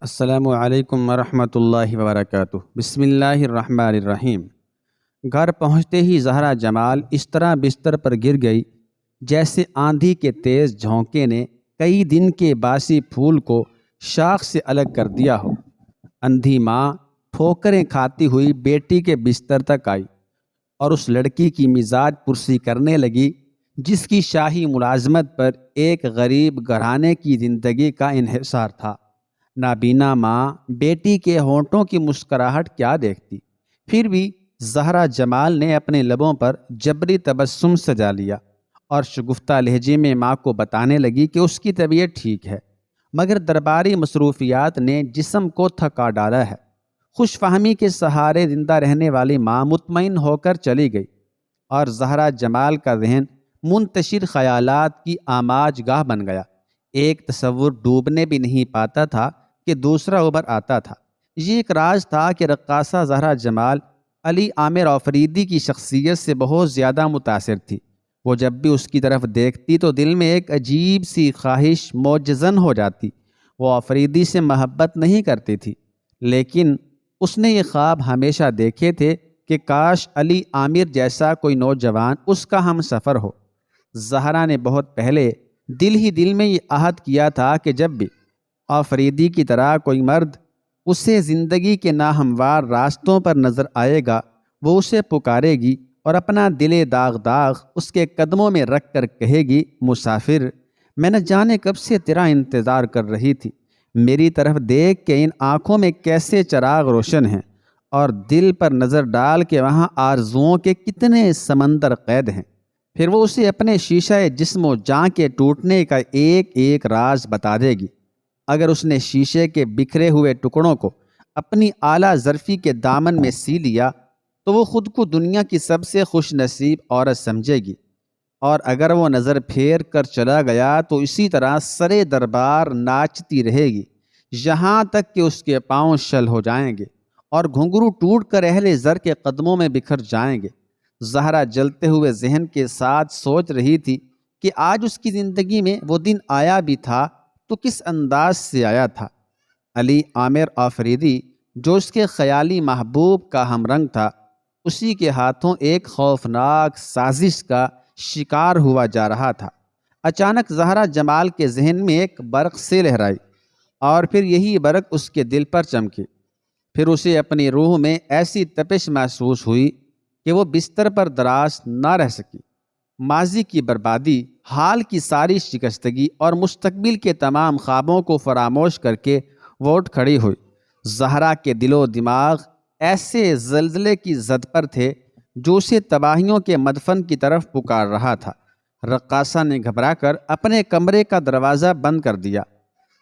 السلام علیکم ورحمۃ اللہ وبرکاتہ۔ بسم اللہ الرحمن الرحیم۔ گھر پہنچتے ہی زہرا جمال اس طرح بستر پر گر گئی جیسے آندھی کے تیز جھونکے نے کئی دن کے باسی پھول کو شاخ سے الگ کر دیا ہو۔ اندھی ماں ٹھوکریں کھاتی ہوئی بیٹی کے بستر تک آئی اور اس لڑکی کی مزاج پرسی کرنے لگی جس کی شاہی ملازمت پر ایک غریب گھرانے کی زندگی کا انحصار تھا۔ نابینا ماں بیٹی کے ہونٹوں کی مسکراہٹ کیا دیکھتی، پھر بھی زہرا جمال نے اپنے لبوں پر جبری تبسم سجا لیا اور شگفتہ لہجے میں ماں کو بتانے لگی کہ اس کی طبیعت ٹھیک ہے، مگر درباری مصروفیات نے جسم کو تھکا ڈالا ہے۔ خوش فہمی کے سہارے زندہ رہنے والی ماں مطمئن ہو کر چلی گئی اور زہرا جمال کا ذہن منتشر خیالات کی آماج گاہ بن گیا۔ ایک تصور ڈوبنے بھی نہیں پاتا تھا کہ دوسرا ابھر آتا تھا۔ یہ ایک راز تھا کہ رقاصہ زہرا جمال علی عامر آفریدی کی شخصیت سے بہت زیادہ متاثر تھی۔ وہ جب بھی اس کی طرف دیکھتی تو دل میں ایک عجیب سی خواہش موجزن ہو جاتی۔ وہ آفریدی سے محبت نہیں کرتی تھی، لیکن اس نے یہ خواب ہمیشہ دیکھے تھے کہ کاش علی عامر جیسا کوئی نوجوان اس کا ہم سفر ہو۔ زہرا نے بہت پہلے دل ہی دل میں یہ عہد کیا تھا کہ جب بھی آفریدی کی طرح کوئی مرد اسے زندگی کے ناہموار راستوں پر نظر آئے گا، وہ اسے پکارے گی اور اپنا دل داغ داغ اس کے قدموں میں رکھ کر کہے گی، مسافر، میں نہ جانے کب سے تیرا انتظار کر رہی تھی، میری طرف دیکھ کہ ان آنکھوں میں کیسے چراغ روشن ہیں، اور دل پر نظر ڈال کے وہاں آرزوؤں کے کتنے سمندر قید ہیں۔ پھر وہ اسے اپنے شیشہ جسم و جاں کے ٹوٹنے کا ایک ایک راز بتا دے گی۔ اگر اس نے شیشے کے بکھرے ہوئے ٹکڑوں کو اپنی اعلیٰ ظرفی کے دامن میں سی لیا تو وہ خود کو دنیا کی سب سے خوش نصیب عورت سمجھے گی، اور اگر وہ نظر پھیر کر چلا گیا تو اسی طرح سرے دربار ناچتی رہے گی یہاں تک کہ اس کے پاؤں شل ہو جائیں گے اور گھنگرو ٹوٹ کر اہل زر کے قدموں میں بکھر جائیں گے۔ زہرا جلتے ہوئے ذہن کے ساتھ سوچ رہی تھی کہ آج اس کی زندگی میں وہ دن آیا بھی تھا تو کس انداز سے آیا تھا۔ علی عامر آفریدی جو اس کے خیالی محبوب کا ہم رنگ تھا، اسی کے ہاتھوں ایک خوفناک سازش کا شکار ہوا جا رہا تھا۔ اچانک زہرا جمال کے ذہن میں ایک برق سے لہرائی اور پھر یہی برق اس کے دل پر چمکی۔ پھر اسے اپنی روح میں ایسی تپش محسوس ہوئی کہ وہ بستر پر دراز نہ رہ سکی۔ ماضی کی بربادی، حال کی ساری شکستگی اور مستقبل کے تمام خوابوں کو فراموش کر کے وہ اٹھ کھڑی ہوئی۔ زہرا کے دل و دماغ ایسے زلزلے کی زد پر تھے جو اسے تباہیوں کے مدفن کی طرف پکار رہا تھا۔ رقاصہ نے گھبرا کر اپنے کمرے کا دروازہ بند کر دیا۔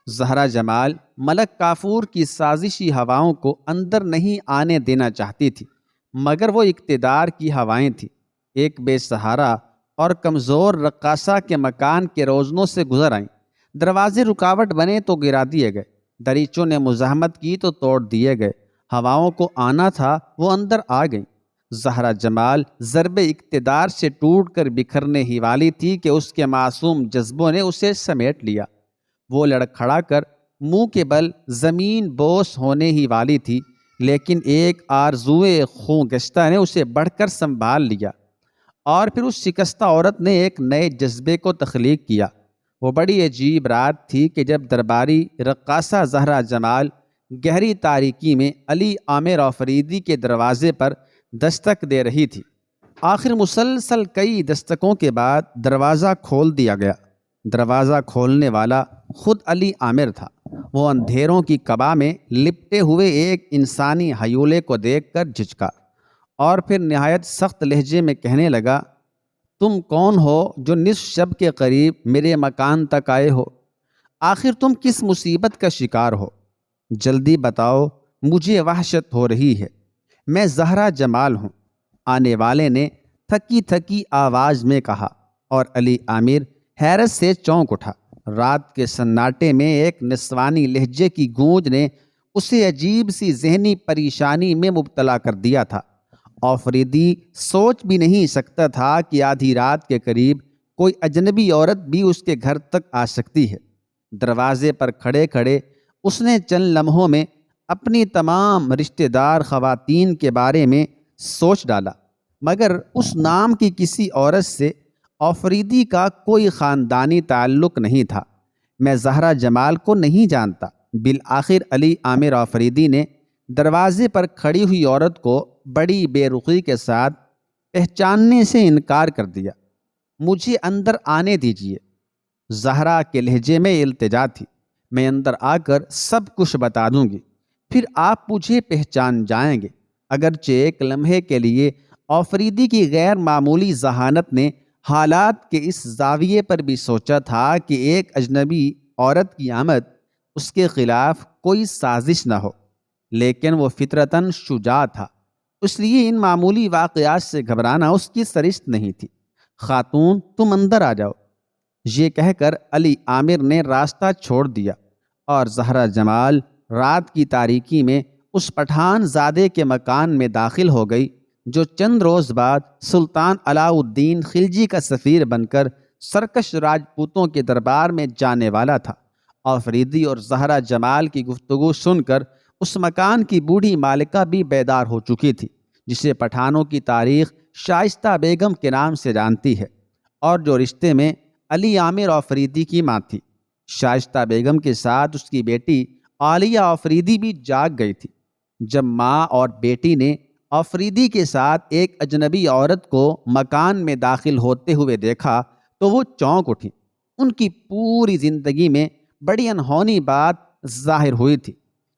زہرا جمال ملک کافور کی سازشی ہواؤں کو اندر نہیں آنے دینا چاہتی تھی، مگر وہ اقتدار کی ہوائیں تھیں۔ ایک بے سہارا اور کمزور رقاصہ کے مکان کے روزنوں سے گزر آئیں۔ دروازے رکاوٹ بنے تو گرا دیے گئے، دریچوں نے مزاحمت کی تو توڑ دیے گئے۔ ہواؤں کو آنا تھا، وہ اندر آ گئیں۔ زہرا جمال ضرب اقتدار سے ٹوٹ کر بکھرنے ہی والی تھی کہ اس کے معصوم جذبوں نے اسے سمیٹ لیا۔ وہ لڑکھڑا کر منہ کے بل زمین بوس ہونے ہی والی تھی، لیکن ایک آرزوئے خون گشتہ نے اسے بڑھ کر سنبھال لیا، اور پھر اس شکستہ عورت نے ایک نئے جذبے کو تخلیق کیا۔ وہ بڑی عجیب رات تھی کہ جب درباری رقاصہ زہرا جمال گہری تاریکی میں علی عامر آفریدی کے دروازے پر دستک دے رہی تھی۔ آخر مسلسل کئی دستکوں کے بعد دروازہ کھول دیا گیا۔ دروازہ کھولنے والا خود علی عامر تھا۔ وہ اندھیروں کی قبا میں لپٹے ہوئے ایک انسانی ہیولے کو دیکھ کر جھجکا اور پھر نہایت سخت لہجے میں کہنے لگا، تم کون ہو جو نصف شب کے قریب میرے مکان تک آئے ہو؟ آخر تم کس مصیبت کا شکار ہو؟ جلدی بتاؤ، مجھے وحشت ہو رہی ہے۔ میں زہرا جمال ہوں، آنے والے نے تھکی تھکی آواز میں کہا، اور علی عامر حیرت سے چونک اٹھا۔ رات کے سناٹے میں ایک نسوانی لہجے کی گونج نے اسے عجیب سی ذہنی پریشانی میں مبتلا کر دیا تھا۔ آفریدی سوچ بھی نہیں سکتا تھا کہ آدھی رات کے قریب کوئی اجنبی عورت بھی اس کے گھر تک آ سکتی ہے۔ دروازے پر کھڑے کھڑے اس نے چند لمحوں میں اپنی تمام رشتہ دار خواتین کے بارے میں سوچ ڈالا، مگر اس نام کی کسی عورت سے آفریدی کا کوئی خاندانی تعلق نہیں تھا۔ میں زہرہ جمال کو نہیں جانتا۔ بالآخر علی عامر آفریدی نے دروازے پر کھڑی ہوئی عورت کو بڑی بے رخی کے ساتھ پہچاننے سے انکار کر دیا۔ مجھے اندر آنے دیجیے۔ زہرا کے لہجے میں التجا تھی۔ میں اندر آ کر سب کچھ بتا دوں گی، پھر آپ مجھے پہچان جائیں گے۔ اگرچہ ایک لمحے کے لیے آفریدی کی غیر معمولی ذہانت نے حالات کے اس زاویے پر بھی سوچا تھا کہ ایک اجنبی عورت کی آمد اس کے خلاف کوئی سازش نہ ہو، لیکن وہ فطرتاً شجاع تھا، اس لیے ان معمولی واقعات سے گھبرانا اس کی سرشت نہیں تھی۔ خاتون، تم اندر آ جاؤ، یہ کہہ کر علی عامر نے راستہ چھوڑ دیا اور زہرہ جمال رات کی تاریکی میں اس پٹھان زادے کے مکان میں داخل ہو گئی جو چند روز بعد سلطان علاء الدین خلجی کا سفیر بن کر سرکش راجپوتوں کے دربار میں جانے والا تھا۔ آفریدی اور زہرہ جمال کی گفتگو سن کر اس مکان کی بوڑھی مالکہ بھی بیدار ہو چکی تھی، جسے پٹھانوں کی تاریخ شائستہ بیگم کے نام سے جانتی ہے، اور جو رشتے میں علی عامر آفریدی کی ماں تھی۔ شائستہ بیگم کے ساتھ اس کی بیٹی عالیہ آفریدی بھی جاگ گئی تھی۔ جب ماں اور بیٹی نے آفریدی کے ساتھ ایک اجنبی عورت کو مکان میں داخل ہوتے ہوئے دیکھا تو وہ چونک اٹھی۔ ان کی پوری زندگی میں بڑی انہونی بات ظاہر ہوئی تھی۔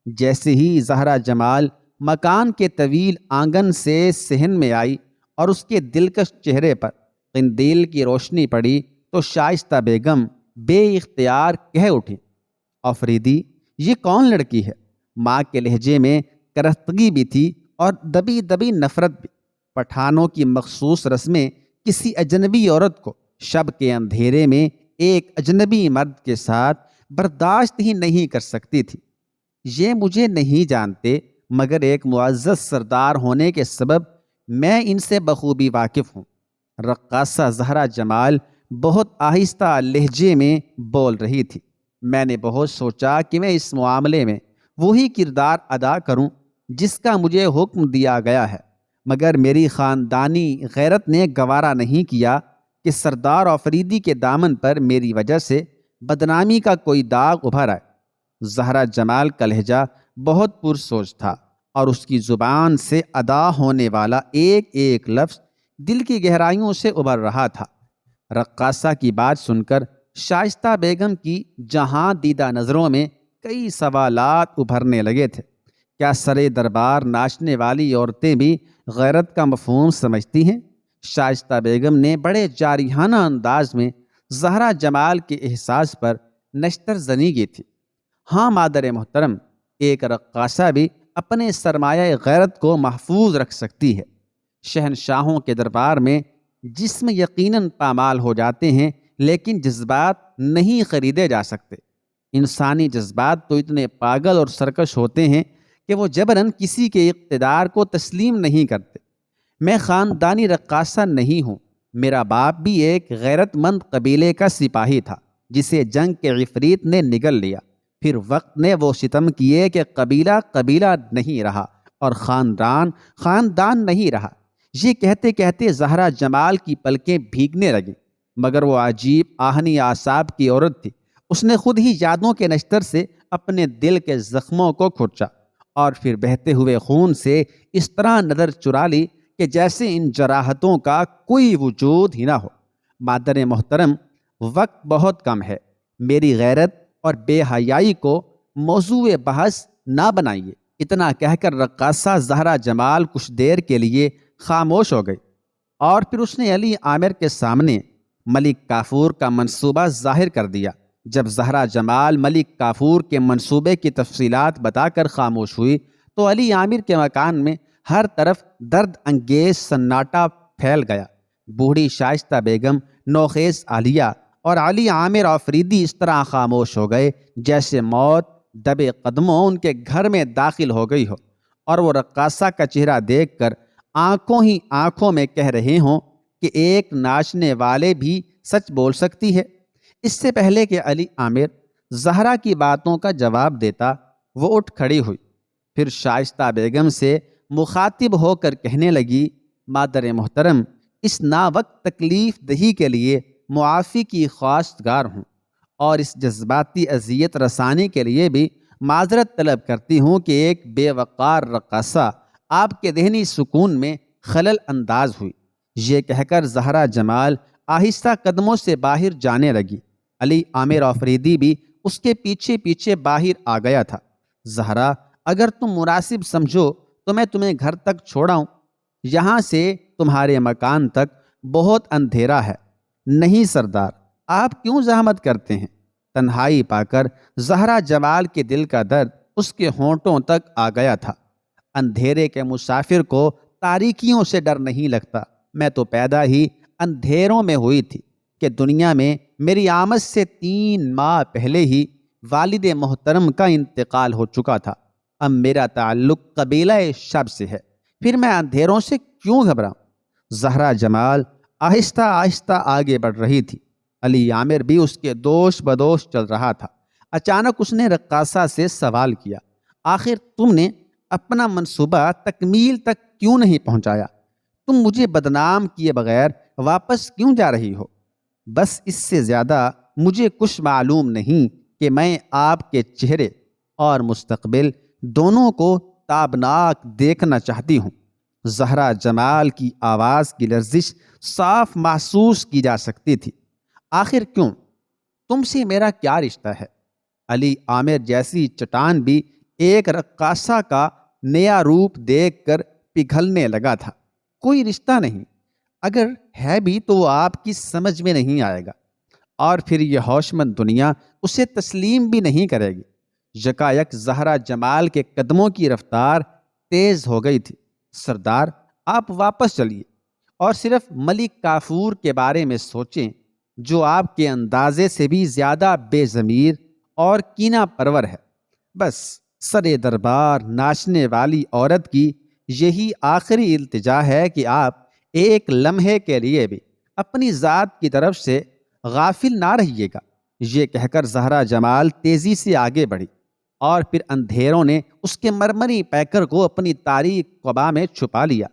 جیسے ہی زہرہ جمال مکان کے طویل آنگن سے صحن میں آئی اور اس کے دلکش چہرے پر قندیل کی روشنی پڑی تو شائستہ بیگم بے اختیار کہہ اٹھی، آفریدی، یہ کون لڑکی ہے؟ ماں کے لہجے میں کرختگی بھی تھی اور دبی دبی نفرت بھی۔ پٹھانوں کی مخصوص رسمیں کسی اجنبی عورت کو شب کے اندھیرے میں ایک اجنبی مرد کے ساتھ برداشت ہی نہیں کر سکتی تھی۔ یہ مجھے نہیں جانتے، مگر ایک معزز سردار ہونے کے سبب میں ان سے بخوبی واقف ہوں۔ رقاصہ زہرہ جمال بہت آہستہ لہجے میں بول رہی تھی۔ میں نے بہت سوچا کہ میں اس معاملے میں وہی کردار ادا کروں جس کا مجھے حکم دیا گیا ہے، مگر میری خاندانی غیرت نے گوارا نہیں کیا کہ سردار آفریدی کے دامن پر میری وجہ سے بدنامی کا کوئی داغ ابھر آئے۔ زہرہ جمال کا لہجہ بہت پرسوچ تھا اور اس کی زبان سے ادا ہونے والا ایک ایک لفظ دل کی گہرائیوں سے ابھر رہا تھا۔ رقاصہ کی بات سن کر شائستہ بیگم کی جہاں دیدہ نظروں میں کئی سوالات ابھرنے لگے تھے۔ کیا سرے دربار ناچنے والی عورتیں بھی غیرت کا مفہوم سمجھتی ہیں؟ شائستہ بیگم نے بڑے جارحانہ انداز میں زہرہ جمال کے احساس پر نشتر زنی کی تھی۔ ہاں مادر محترم، ایک رقاصہ بھی اپنے سرمایہ غیرت کو محفوظ رکھ سکتی ہے۔ شہنشاہوں کے دربار میں جسم یقیناً پامال ہو جاتے ہیں، لیکن جذبات نہیں خریدے جا سکتے۔ انسانی جذبات تو اتنے پاگل اور سرکش ہوتے ہیں کہ وہ جبراً کسی کے اقتدار کو تسلیم نہیں کرتے۔ میں خاندانی رقاصہ نہیں ہوں۔ میرا باپ بھی ایک غیرت مند قبیلے کا سپاہی تھا جسے جنگ کے عفریت نے نگل لیا۔ پھر وقت نے وہ ستم کیے کہ قبیلہ قبیلہ نہیں رہا اور خاندان خاندان نہیں رہا۔ یہ کہتے کہتے زہرہ جمال کی پلکیں بھیگنے لگیں، مگر وہ عجیب آہنی اعصاب کی عورت تھی۔ اس نے خود ہی یادوں کے نشتر سے اپنے دل کے زخموں کو کھرچا اور پھر بہتے ہوئے خون سے اس طرح نظر چرا لی کہ جیسے ان جراحتوں کا کوئی وجود ہی نہ ہو۔ مادر محترم، وقت بہت کم ہے، میری غیرت اور بے حیائی کو موضوع بحث نہ بنائیے۔ اتنا کہہ کر رقاصہ زہرہ جمال کچھ دیر کے لیے خاموش ہو گئی اور پھر اس نے علی عامر کے سامنے ملک کافور کا منصوبہ ظاہر کر دیا۔ جب زہرہ جمال ملک کافور کے منصوبے کی تفصیلات بتا کر خاموش ہوئی تو علی عامر کے مکان میں ہر طرف درد انگیز سناٹا پھیل گیا۔ بوڑھی شائستہ بیگم، نوخیز عالیہ اور علی عامر آفریدی اس طرح خاموش ہو گئے جیسے موت دبے قدموں ان کے گھر میں داخل ہو گئی ہو، اور وہ رقاصہ کا چہرہ دیکھ کر آنکھوں ہی آنکھوں میں کہہ رہے ہوں کہ ایک ناچنے والے بھی سچ بول سکتی ہے۔ اس سے پہلے کہ علی عامر زہرا کی باتوں کا جواب دیتا وہ اٹھ کھڑی ہوئی، پھر شائستہ بیگم سے مخاطب ہو کر کہنے لگی، مادر محترم، اس ناوقت تکلیف دہی کے لیے معافی کی خواستگار ہوں، اور اس جذباتی اذیت رسانی کے لیے بھی معذرت طلب کرتی ہوں کہ ایک بے وقار رقاصہ آپ کے ذہنی سکون میں خلل انداز ہوئی۔ یہ کہہ کر زہرا جمال آہستہ قدموں سے باہر جانے لگی۔ علی عامر آفریدی بھی اس کے پیچھے پیچھے باہر آ گیا تھا۔ زہرا، اگر تم مناسب سمجھو تو میں تمہیں گھر تک چھوڑاؤں، یہاں سے تمہارے مکان تک بہت اندھیرا ہے۔ نہیں سردار، آپ کیوں زحمت کرتے ہیں؟ تنہائی پا کر زہرا جمال کے دل کا درد اس کے ہونٹوں تک آ گیا تھا۔ اندھیرے کے مسافر کو تاریکیوں سے ڈر نہیں لگتا۔ میں تو پیدا ہی اندھیروں میں ہوئی تھی کہ دنیا میں میری آمد سے 3 ماہ پہلے ہی والد محترم کا انتقال ہو چکا تھا۔ اب میرا تعلق قبیلہ شب سے ہے، پھر میں اندھیروں سے کیوں گھبراؤں؟ زہرا جمال آہستہ آہستہ آگے بڑھ رہی تھی۔ علی عامر بھی اس کے دوش بدوش چل رہا تھا۔ اچانک اس نے رقاصہ سے سوال کیا، آخر تم نے اپنا منصوبہ تکمیل تک کیوں نہیں پہنچایا؟ تم مجھے بدنام کیے بغیر واپس کیوں جا رہی ہو؟ بس اس سے زیادہ مجھے کچھ معلوم نہیں کہ میں آپ کے چہرے اور مستقبل دونوں کو تابناک دیکھنا چاہتی ہوں۔ زہرا جمال کی آواز کی لرزش صاف محسوس کی جا سکتی تھی۔ آخر کیوں؟ تم سے میرا کیا رشتہ ہے؟ علی عامر جیسی چٹان بھی ایک رقاصہ کا نیا روپ دیکھ کر پگھلنے لگا تھا۔ کوئی رشتہ نہیں، اگر ہے بھی تو وہ آپ کی سمجھ میں نہیں آئے گا، اور پھر یہ ہوش مند دنیا اسے تسلیم بھی نہیں کرے گی۔ یکایک زہرا جمال کے قدموں کی رفتار تیز ہو گئی تھی۔ سردار، آپ واپس چلیے اور صرف ملک کافور کے بارے میں سوچیں، جو آپ کے اندازے سے بھی زیادہ بے ضمیر اور کینہ پرور ہے۔ بس سرے دربار ناچنے والی عورت کی یہی آخری التجا ہے کہ آپ ایک لمحے کے لیے بھی اپنی ذات کی طرف سے غافل نہ رہیے گا۔ یہ کہہ کر زہرا جمال تیزی سے آگے بڑھی، اور پھر اندھیروں نے اس کے مرمری پیکر کو اپنی تاریک قبا میں چھپا لیا۔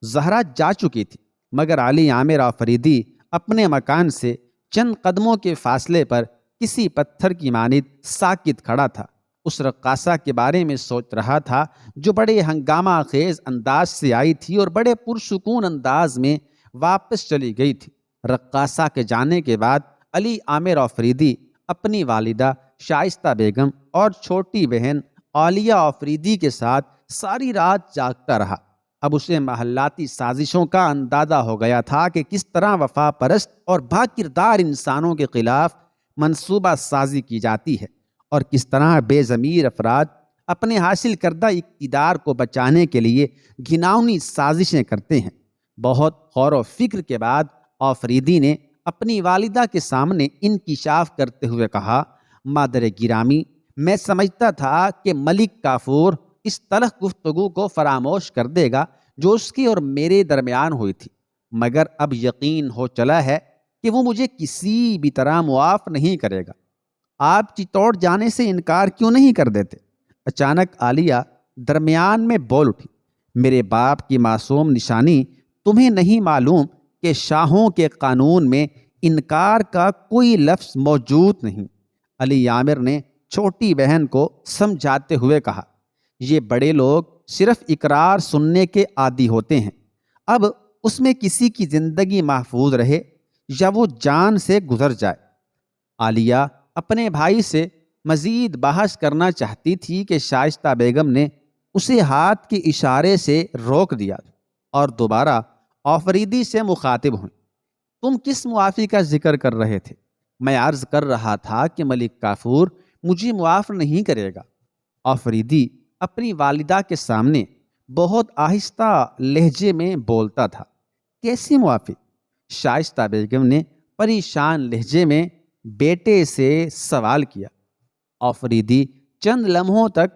زہرا جا چکی تھی، مگر علی عامر آفریدی اپنے مکان سے چند قدموں کے فاصلے پر کسی پتھر کی مانند ساکت کھڑا تھا۔ اس رقاصہ کے بارے میں سوچ رہا تھا جو بڑے ہنگامہ خیز انداز سے آئی تھی اور بڑے پرسکون انداز میں واپس چلی گئی تھی۔ رقاصہ کے جانے کے بعد علی عامر آفریدی اپنی والدہ شائستہ بیگم اور چھوٹی بہن عالیہ آفریدی کے ساتھ ساری رات جاگتا رہا۔ اب اسے محلاتی سازشوں کا اندازہ ہو گیا تھا کہ کس طرح وفا پرست اور با کردار انسانوں کے خلاف منصوبہ سازی کی جاتی ہے، اور کس طرح بے ضمیر افراد اپنے حاصل کردہ اقتدار کو بچانے کے لیے گھناؤنی سازشیں کرتے ہیں۔ بہت غور و فکر کے بعد آفریدی نے اپنی والدہ کے سامنے انکشاف کرتے ہوئے کہا، مادر گرامی، میں سمجھتا تھا کہ ملک کافور اس تلخ گفتگو کو فراموش کر دے گا جو اس کی اور میرے درمیان ہوئی تھی، مگر اب یقین ہو چلا ہے کہ وہ مجھے کسی بھی طرح معاف نہیں کرے گا۔ آپ چتوڑ جانے سے انکار کیوں نہیں کر دیتے؟ اچانک عالیہ درمیان میں بول اٹھی، میرے باپ کی معصوم نشانی تمہیں نہیں معلوم کہ شاہوں کے قانون میں انکار کا کوئی لفظ موجود نہیں۔ علی عامر نے چھوٹی بہن کو سمجھاتے ہوئے کہا، یہ بڑے لوگ صرف اقرار سننے کے عادی ہوتے ہیں، اب اس میں کسی کی زندگی محفوظ رہے یا وہ جان سے گزر جائے۔ عالیہ اپنے بھائی سے مزید بحث کرنا چاہتی تھی کہ شائستہ بیگم نے اسے ہاتھ کے اشارے سے روک دیا اور دوبارہ آفریدی سے مخاطب ہوئیں، تم کس معافی کا ذکر کر رہے تھے؟ میں عرض کر رہا تھا کہ ملک کافور مجھے معاف نہیں کرے گا۔ آفریدی اپنی والدہ کے سامنے بہت آہستہ لہجے میں بولتا تھا۔ کیسی معافی؟ شائستہ بیگم نے پریشان لہجے میں بیٹے سے سوال کیا۔ آفریدی چند لمحوں تک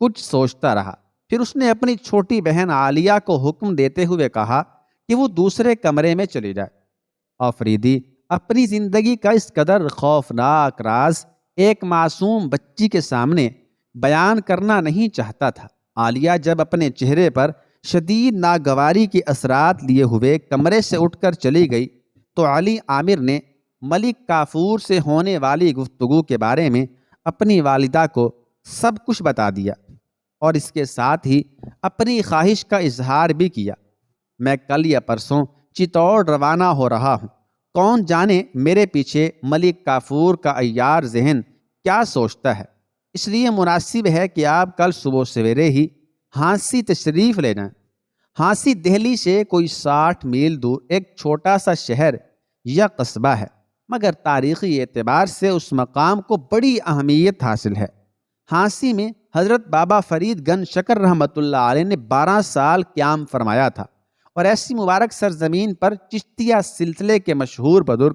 کچھ سوچتا رہا، پھر اس نے اپنی چھوٹی بہن عالیہ کو حکم دیتے ہوئے کہا کہ وہ دوسرے کمرے میں چلی جائے۔ آفریدی اپنی زندگی کا اس قدر خوفناک راز ایک معصوم بچی کے سامنے بیان کرنا نہیں چاہتا تھا۔ عالیہ جب اپنے چہرے پر شدید ناگواری کے اثرات لیے ہوئے کمرے سے اٹھ کر چلی گئی تو علی عامر نے ملک کافور سے ہونے والی گفتگو کے بارے میں اپنی والدہ کو سب کچھ بتا دیا اور اس کے ساتھ ہی اپنی خواہش کا اظہار بھی کیا۔ میں کل یا پرسوں چتور روانہ ہو رہا ہوں، کون جانے میرے پیچھے ملک کافور کا عیار ذہن کیا سوچتا ہے، اس لیے مناسب ہے کہ آپ کل صبح سویرے ہی ہانسی تشریف لے جائیں۔ ہانسی دہلی سے کوئی 60 میل دور ایک چھوٹا سا شہر یا قصبہ ہے، مگر تاریخی اعتبار سے اس مقام کو بڑی اہمیت حاصل ہے۔ ہانسی میں حضرت بابا فرید گنج شکر رحمۃ اللہ علیہ نے 12 سال قیام فرمایا تھا، اور ایسی مبارک سرزمین پر چشتیہ سلسلے کے مشہور بزرگ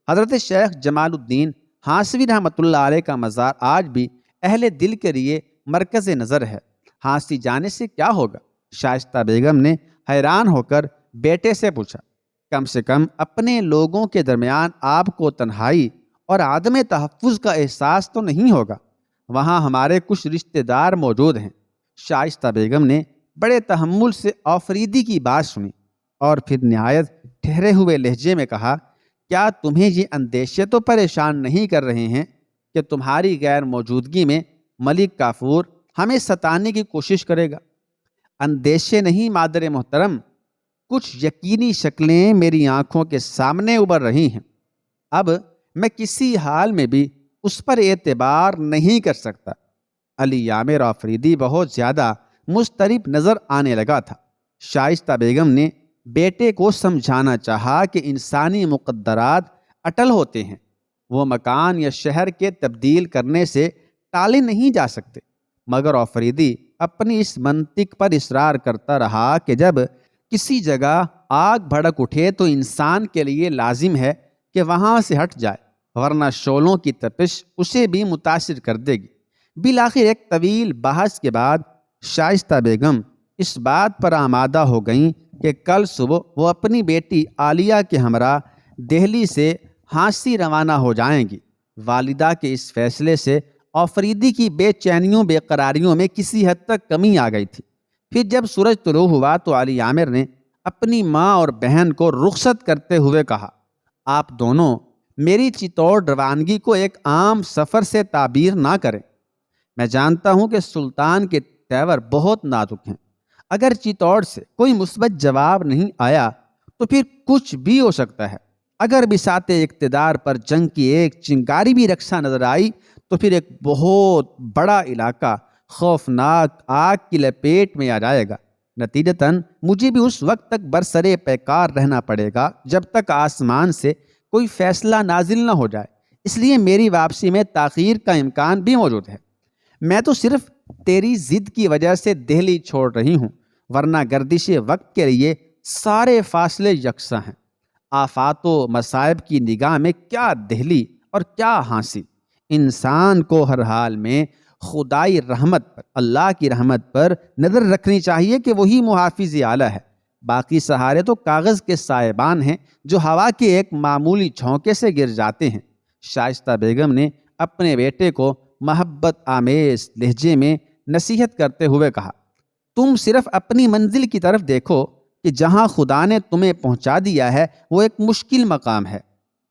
حضرت شیخ جمال الدین ہانسوی رحمۃ اللہ علیہ کا مزار آج بھی اہل دل کے لیے مرکز نظر ہے۔ ہانسی جانے سے کیا ہوگا؟ شائستہ بیگم نے حیران ہو کر بیٹے سے پوچھا۔ کم سے کم اپنے لوگوں کے درمیان آپ کو تنہائی اور عدم تحفظ کا احساس تو نہیں ہوگا؟ وہاں ہمارے کچھ رشتہ دار موجود ہیں۔ شائستہ بیگم نے بڑے تحمل سے آفریدی کی بات سنی اور پھر نہایت ٹھہرے ہوئے لہجے میں کہا، کیا تمہیں یہ اندیشے تو پریشان نہیں کر رہے ہیں کہ تمہاری غیر موجودگی میں ملک کافور ہمیں ستانے کی کوشش کرے گا؟ اندیشے نہیں مادر محترم، کچھ یقینی شکلیں میری آنکھوں کے سامنے ابھر رہی ہیں۔ اب میں کسی حال میں بھی اس پر اعتبار نہیں کر سکتا۔ علی عامر آفریدی بہت زیادہ مضطرب نظر آنے لگا تھا۔ شائستہ بیگم نے بیٹے کو سمجھانا چاہا کہ انسانی مقدرات اٹل ہوتے ہیں، وہ مکان یا شہر کے تبدیل کرنے سے ٹالے نہیں جا سکتے، مگر آفریدی اپنی اس منطق پر اصرار کرتا رہا کہ جب کسی جگہ آگ بھڑک اٹھے تو انسان کے لیے لازم ہے کہ وہاں سے ہٹ جائے، ورنہ شعلوں کی تپش اسے بھی متاثر کر دے گی۔ بالآخر ایک طویل بحث کے بعد شائستہ بیگم اس بات پر آمادہ ہو گئیں کہ کل صبح وہ اپنی بیٹی عالیہ کے ہمراہ دہلی سے ہانسی روانہ ہو جائیں گی۔ والدہ کے اس فیصلے سے آفریدی کی بے چینیوں بے قراریوں میں کسی حد تک کمی آ گئی تھی۔ پھر جب سورج طلوع ہوا تو علی عامر نے اپنی ماں اور بہن کو رخصت کرتے ہوئے کہا، آپ دونوں میری چتور روانگی کو ایک عام سفر سے تعبیر نہ کریں۔ میں جانتا ہوں کہ سلطان کے تیور بہت نازک ہیں، اگر چتور سے کوئی مثبت جواب نہیں آیا تو پھر کچھ بھی ہو سکتا ہے۔ اگر بساط اقتدار پر جنگ کی ایک چنگاری بھی رکشا نظر آئی تو پھر ایک بہت بڑا علاقہ خوفناک آگ کی لپیٹ میں آ جائے گا۔ نتیجتاً مجھے بھی اس وقت تک برسرے پیکار رہنا پڑے گا جب تک آسمان سے کوئی فیصلہ نازل نہ ہو جائے، اس لیے میری واپسی میں تاخیر کا امکان بھی موجود ہے۔ میں تو صرف تیری ضد کی وجہ سے دہلی چھوڑ رہی ہوں، ورنہ گردش وقت کے لیے سارے فاصلے یکساں ہیں۔ آفات و مصائب کی نگاہ میں کیا دہلی اور کیا ہانسی، انسان کو ہر حال میں خدائی رحمت پر، اللہ کی رحمت پر نظر رکھنی چاہیے کہ وہی محافظ اعلیٰ ہے۔ باقی سہارے تو کاغذ کے سائبان ہیں جو ہوا کے ایک معمولی جھونکے سے گر جاتے ہیں۔ شائستہ بیگم نے اپنے بیٹے کو محبت آمیز لہجے میں نصیحت کرتے ہوئے کہا، تم صرف اپنی منزل کی طرف دیکھو کہ جہاں خدا نے تمہیں پہنچا دیا ہے وہ ایک مشکل مقام ہے۔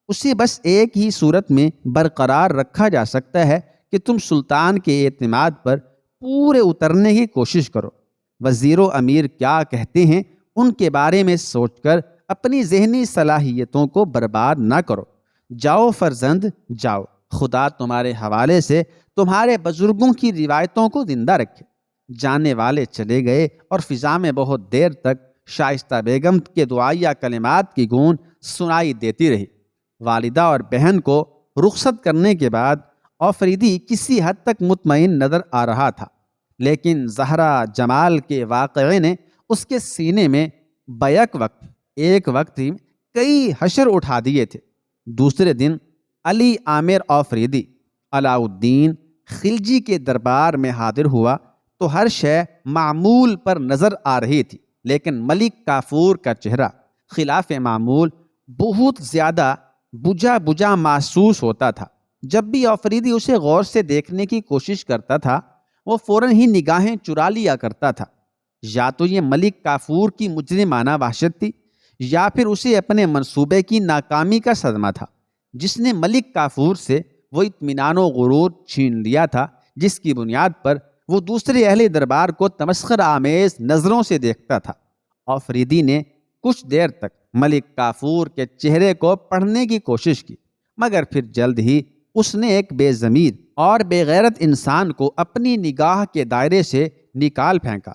اسے بس ایک ہی صورت میں برقرار رکھا جا سکتا ہے کہ تم سلطان کے اعتماد پر پورے اترنے کی کوشش کرو۔ وزیر و امیر کیا کہتے ہیں ان کے بارے میں سوچ کر اپنی ذہنی صلاحیتوں کو برباد نہ کرو۔ جاؤ فرزند جاؤ، خدا تمہارے حوالے سے تمہارے بزرگوں کی روایتوں کو زندہ رکھے۔ جانے والے چلے گئے اور فضا میں بہت دیر تک شائستہ بیگم کے دعائیہ کلمات کی گونج سنائی دیتی رہی۔ والدہ اور بہن کو رخصت کرنے کے بعد آفریدی کسی حد تک مطمئن نظر آ رہا تھا، لیکن زہرا جمال کے واقعے نے اس کے سینے میں بیک وقت ایک وقت ہی کئی حشر اٹھا دیے تھے۔ دوسرے دن علی عامر آفریدی علاء الدین خلجی کے دربار میں حاضر ہوا تو ہر شے معمول پر نظر آ رہی تھی، لیکن ملک کافور کا چہرہ خلاف معمول بہت زیادہ بجھا بجھا محسوس ہوتا تھا۔ جب بھی آفریدی اسے غور سے دیکھنے کی کوشش کرتا تھا وہ فوراً ہی نگاہیں چرا لیا کرتا تھا۔ یا تو یہ ملک کافور کی مجرمانہ وحشت تھی یا پھر اسے اپنے منصوبے کی ناکامی کا صدمہ تھا، جس نے ملک کافور سے وہ اطمینان و غرور چھین لیا تھا جس کی بنیاد پر وہ دوسرے اہل دربار کو تمسخر آمیز نظروں سے دیکھتا تھا۔ آفریدی نے کچھ دیر تک ملک کافور کے چہرے کو پڑھنے کی کوشش کی، مگر پھر جلد ہی اس نے ایک بے ضمیر اور بے غیرت انسان کو اپنی نگاہ کے دائرے سے نکال پھینکا۔